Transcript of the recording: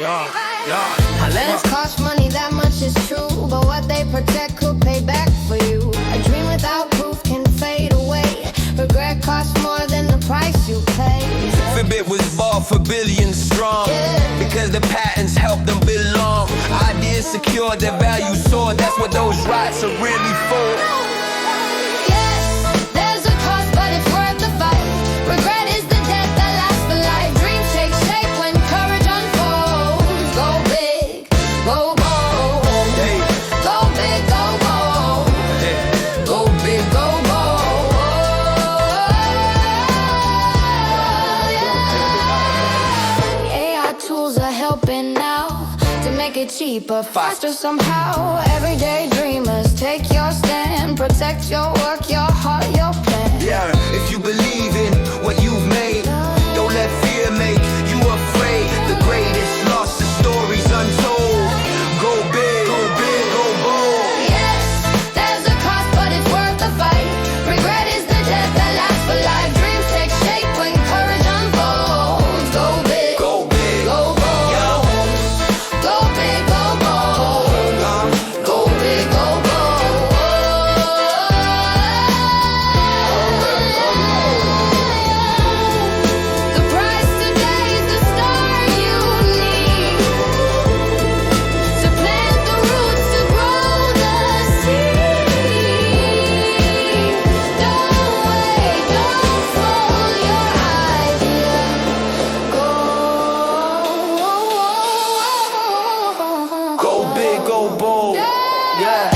Events cost money, that much is true, but what they protect could pay back for you. A dream without proof can fade away. Regret costs more than the price you pay. Fitbit was bought for billions strong, because the patents help them belong. Ideas secured, their value soared. That's what those rights are really for. Yes, there's a cost, but it's worth the fight. Regret is the debt that lasts for life. Dreams take shape when courage unfolds. Go big, go bold. Hey, Go big, go bold. hey. Go big, go bold. AI tools are helping now to make it cheaper, faster somehow. Everyday dreamers, take your stand. Protect your work, your heart, your plan. Yeah, if you believe in what you've made, don't let fear make you afraid. The greatest lost, the stories untold. Go big, go bold. Yes, there's a cost, but it's worth the fight. Regret is the debt that lasts for life. Dreams take shape when courage unfolds. Go big, Go big, go bold. yo. Go big, go bold. Go big, go bold. The price today is the star you need to plant the roots to grow the seed. Don't wait, don't fold your idea. Go big, go bold. Yeah.